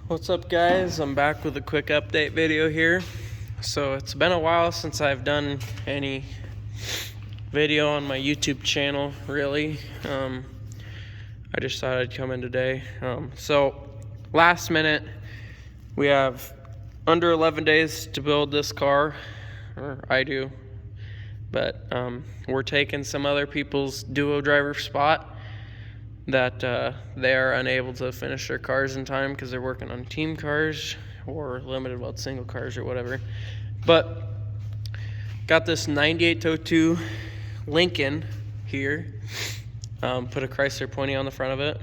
What's up, guys? I'm back with a quick update video here. So it's been a while since I've done any video on my YouTube channel, really. I just thought I'd come in today. So last minute, we have under 11 days to build this car, or I do, but we're taking some other people's duo driver spot that they are unable to finish their cars in time because they're working on team cars or limited weld single cars or whatever. But got this 9802 Lincoln here. Put a Chrysler pointy on the front of it.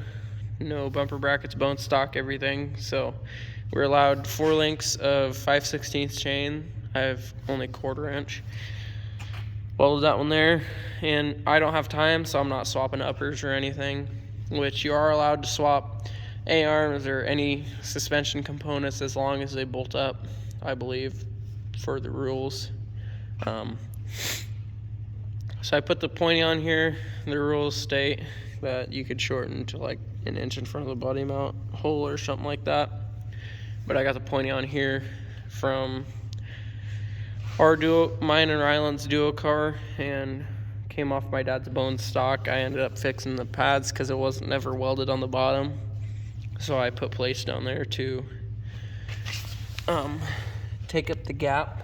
No bumper brackets, bone stock, everything. So we're allowed 4 links of 5/16 chain. I have only 1/4 inch. Welded that one there, and I don't have time, so I'm not swapping uppers or anything, which you are allowed to swap A-arms or any suspension components as long as they bolt up, I believe, for the rules. So I put the pointy on here. The rules state that you could shorten to like 1 inch in front of the body mount hole or something like that. But I got the pointy on here from our duo, mine and Ryland's duo car, and came off my dad's bone stock. I ended up fixing the pads because it wasn't never welded on the bottom, so I put plates down there to take up the gap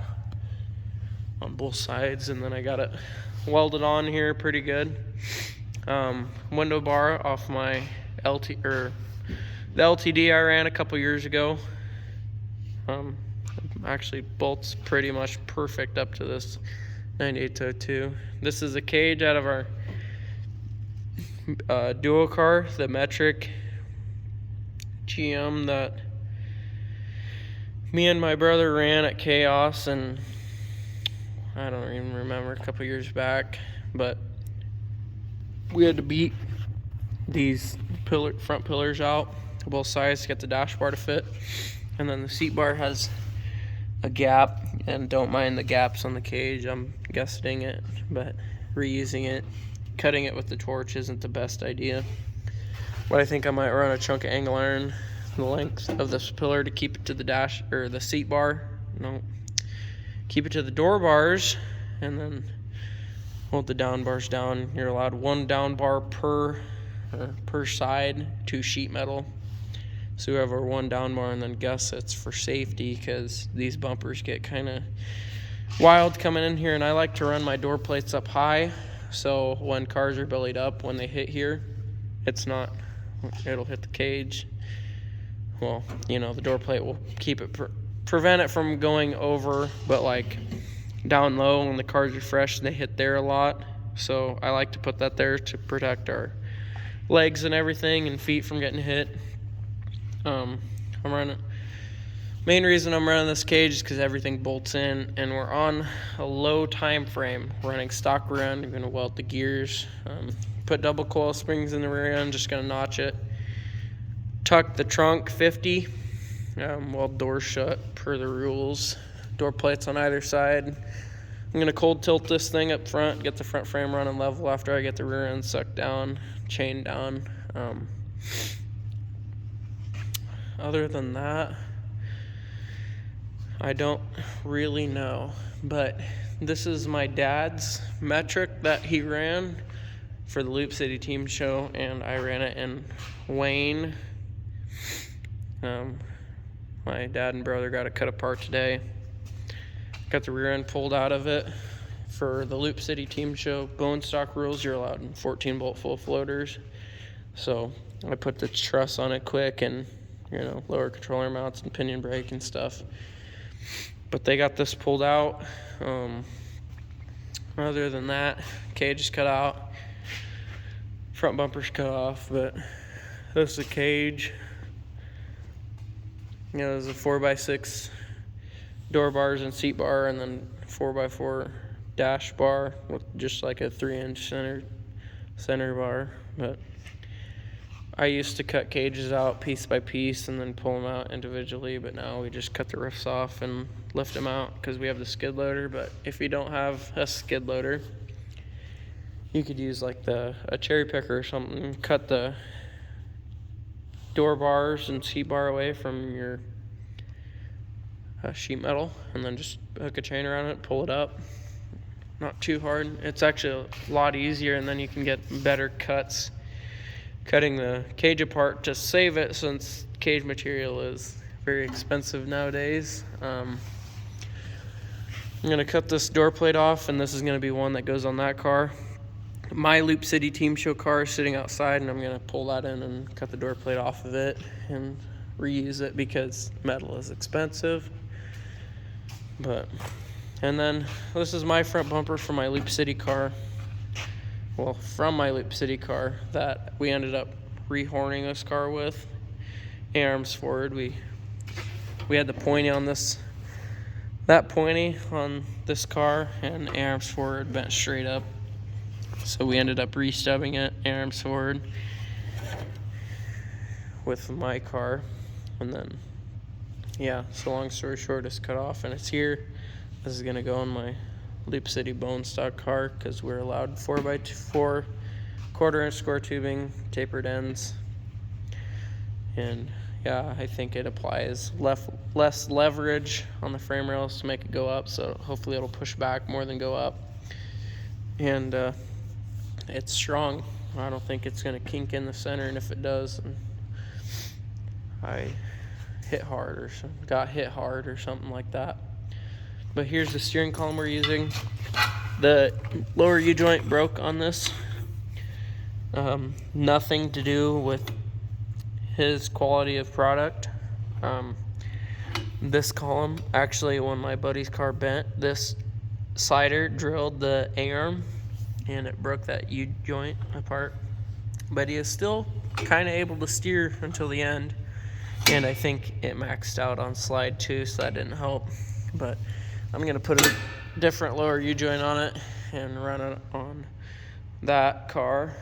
on both sides, and then I got it welded on here pretty good. Window bar off my the LTD I ran a couple years ago. Actually bolts pretty much perfect up to this 9802. This is a cage out of our duo car, the metric GM that me and my brother ran at Chaos, and I don't even remember, a couple years back, but we had to beat these front pillars out both sides to get the dash bar to fit, and then the seat bar has a gap, and don't mind the gaps on the cage. I'm gusseting it, but reusing it, cutting it with the torch isn't the best idea. But I think I might run a chunk of angle iron the length of this pillar to keep it to the dash or the seat bar. No, keep it to the door bars, and then hold the down bars down. You're allowed 1 down bar per side, 2 sheet metal. So we have our 1 down bar and then gussets for safety, because these bumpers get kind of wild coming in here, and I like to run my door plates up high, so when cars are bellied up, when they hit here, it'll hit the cage. Well, you know, the door plate will keep it, prevent it from going over, but like down low when the cars are fresh, they hit there a lot. So I like to put that there to protect our legs and everything and feet from getting hit. Main reason I'm running this cage is because everything bolts in, and we're on a low time frame. We're running stock rear end. I'm going to weld the gears, put double coil springs in the rear end, just going to notch it, tuck the trunk 50, weld doors shut per the rules, door plates on either side. I'm going to cold tilt this thing up front, get the front frame running level after I get the rear end sucked down, chained down. Other than that, I don't really know, but this is my dad's metric that he ran for the Loop City team show, and I ran it in Wayne. My dad and brother got it cut apart today. Got the rear end pulled out of it for the Loop City team show. Bone stock rules, you're allowed 14 bolt full floaters. So I put the truss on it quick, and lower controller mounts and pinion brake and stuff. But they got this pulled out. Other than that, cage is cut out, front bumper's cut off, but this is a cage. There's a 4x6 door bars and seat bar, and then 4x4 dash bar with just like a 3-inch center bar. But I used to cut cages out piece by piece and then pull them out individually, but now we just cut the roofs off and lift them out because we have the skid loader. But if you don't have a skid loader, you could use like a cherry picker or something, cut the door bars and C-bar away from your sheet metal, and then just hook a chain around it, pull it up. Not too hard. It's actually a lot easier, and then you can get better cuts cutting the cage apart to save it, since cage material is very expensive nowadays. I'm gonna cut this door plate off, and this is gonna be one that goes on that car. My Loop City Team Show car is sitting outside, and I'm gonna pull that in and cut the door plate off of it and reuse it because metal is expensive. And then this is my front bumper for my Loop City car. Well, from my Loop City car that we ended up rehorning this car with. A-arms forward. We had the pointy on this, that pointy on this car, and A-arms forward bent straight up. So we ended up re-stubbing it, A-arms forward, with my car. And then, yeah, so long story short, it's cut off and it's here. This is gonna go on my Loop City bone stock car because we're allowed 4x4 1/4-inch square tubing, tapered ends. And yeah, I think it applies less leverage on the frame rails to make it go up, so hopefully it'll push back more than go up. And it's strong. I don't think it's gonna kink in the center, and if it does, I got hit hard or something like that. But here's the steering column we're using. The lower U-joint broke on this. Nothing to do with his quality of product. This column, actually, when my buddy's car bent, this slider drilled the A-arm and it broke that U-joint apart. But he is still kind of able to steer until the end. And I think it maxed out on slide 2, so that didn't help. But I'm gonna put a different lower U-joint on it and run it on that car.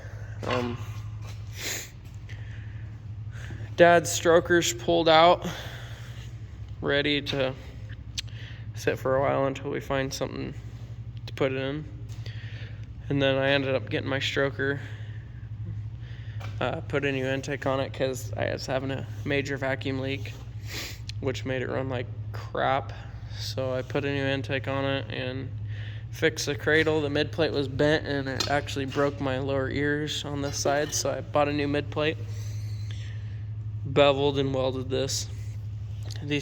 Dad's stroker's pulled out, ready to sit for a while until we find something to put it in. And then I ended up getting my stroker, put a new intake on it because I was having a major vacuum leak, which made it run like crap. So I put a new intake on it and fixed the cradle. The mid plate was bent and it actually broke my lower ears on this side, so I bought a new mid plate, beveled and welded these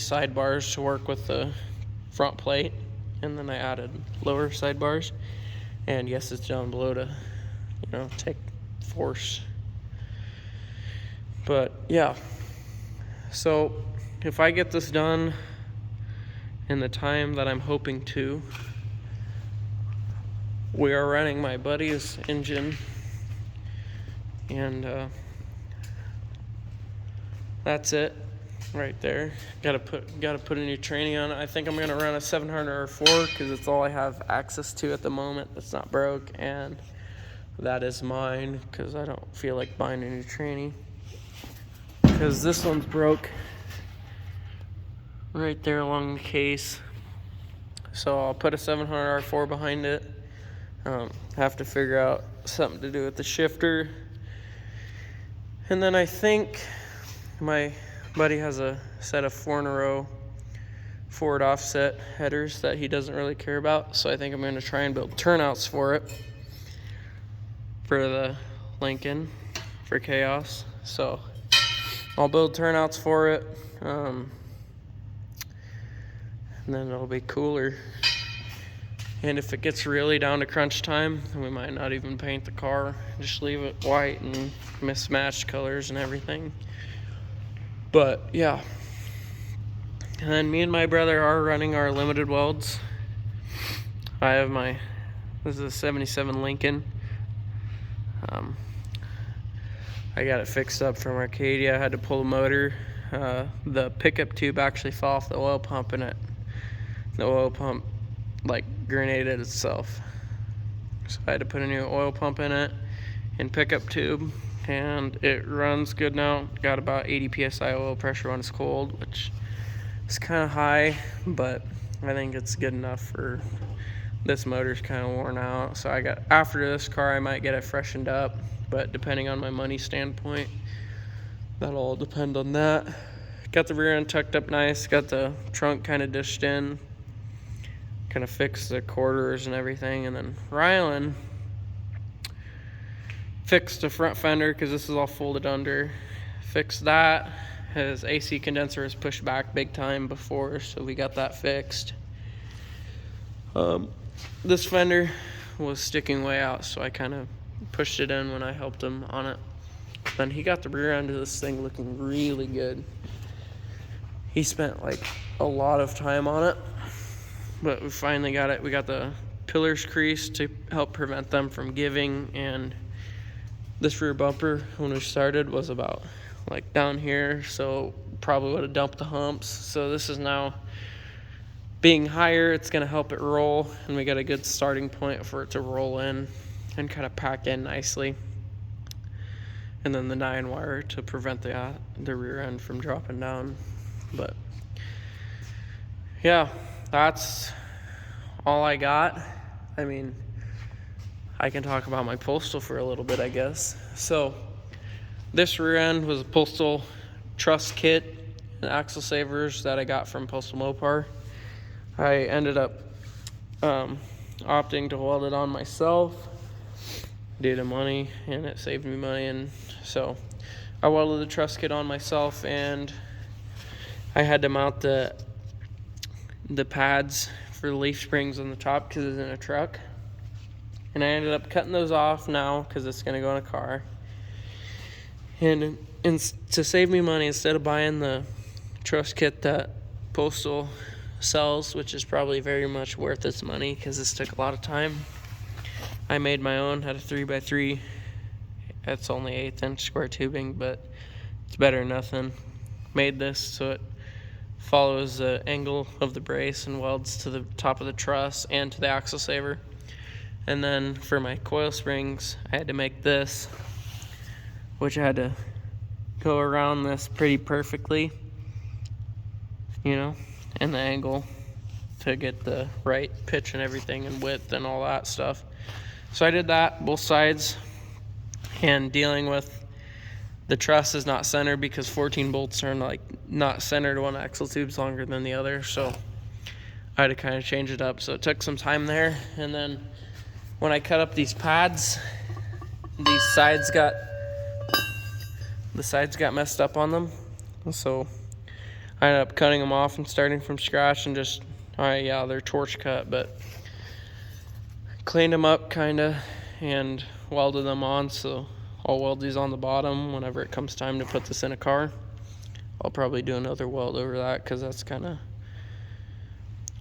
sidebars to work with the front plate, and then I added lower sidebars. And yes, it's down below to, take force. But yeah, so if I get this done in the time that I'm hoping to, we are running my buddy's engine, and that's it right there. Gotta put a new tranny on it. I think I'm gonna run a 700R4 because it's all I have access to at the moment that's not broke, and that is mine because I don't feel like buying a new tranny because this one's broke right there along the case. So I'll put a 700R4 behind it. Have to figure out something to do with the shifter. And then I think my buddy has a set of 4-in-a-row forward offset headers that he doesn't really care about. So I think I'm going to try and build turnouts for it, for the Lincoln, for Chaos. So I'll build turnouts for it. And then it'll be cooler. And if it gets really down to crunch time, we might not even paint the car, just leave it white and mismatched colors and everything. But yeah, and then me and my brother are running our limited welds. I have this is a 77 Lincoln. I got it fixed up from Arcadia. I had to pull the motor. The pickup tube actually fell off the oil pump, and the oil pump grenaded itself. So I had to put a new oil pump in it and pickup tube, and it runs good now. Got about 80 psi oil pressure when it's cold, which is kind of high, but I think it's good enough for this motor's kind of worn out. So after this car I might get it freshened up, but depending on my money standpoint, That'll all depend on that. Got the rear end tucked up nice, got the trunk kind of dished in, kind of fixed the quarters and everything, and then Rylan fixed the front fender because this is all folded under. Fixed that. His AC condenser was pushed back big time before, so we got that fixed. This fender was sticking way out, so I kind of pushed it in when I helped him on it. Then he got the rear end of this thing looking really good. He spent like a lot of time on it, but we finally got it. We got the pillars creased to help prevent them from giving, and this rear bumper when we started was about like down here, so probably would have dumped the humps. So this is now being higher. It's going to help it roll, and we got a good starting point for it to roll in and kind of pack in nicely. And then the 9-wire to prevent the rear end from dropping down. But yeah, that's all I got. I mean, I can talk about my Postal for a little bit, I guess. So this rear end was a Postal truss kit and axle savers that I got from Postal Mopar. I ended up opting to weld it on myself due to money, and it saved me money, and so I welded the truss kit on myself, and I had to mount the pads for the leaf springs on the top because it's in a truck, and I ended up cutting those off now because it's going to go in a car. And to save me money, instead of buying the truss kit that Postal sells, which is probably very much worth its money because this took a lot of time, I made my own. Had a 3x3. It's only 1/8" square tubing, but it's better than nothing. Made this so it follows the angle of the brace and welds to the top of the truss and to the axle saver. And then for my coil springs, I had to make this, which I had to go around this pretty perfectly, and the angle to get the right pitch and everything and width and all that stuff. So I did that both sides, and dealing with the truss is not centered because 14 bolts are not centered. One axle tube's longer than the other, so I had to kind of change it up. So it took some time there, and then when I cut up these pads, the sides got messed up on them, so I ended up cutting them off and starting from scratch and just, they're torch cut, but cleaned them up kind of and welded them on. So I'll weld these on the bottom whenever it comes time to put this in a car. I'll probably do another weld over that because that's kind of,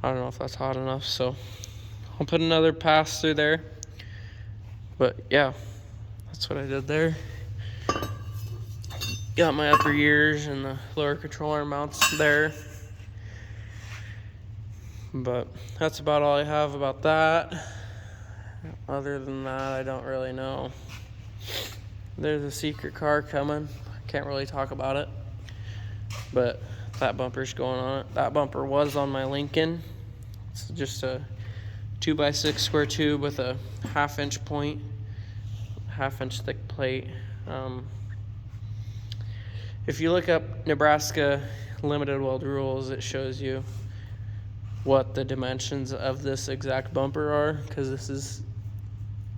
I don't know if that's hot enough, so I'll put another pass through there. But yeah, that's what I did there. Got my upper ears and the lower controller mounts there. But that's about all I have about that. Other than that, I don't really know. There's a secret car coming. I can't really talk about it, but that bumper's going on it. That bumper was on my Lincoln. It's just a 2x6 square tube with a 1/2" point, 1/2" thick plate. If you look up Nebraska limited weld rules, it shows you what the dimensions of this exact bumper are, because this is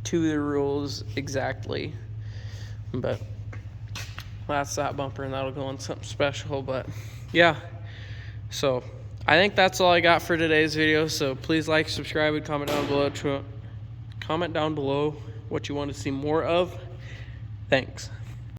to the rules exactly. But that's that bumper, and that'll go on something special. But yeah, so I think that's all I got for today's video. So please like, subscribe, and comment down below what you want to see more of. Thanks.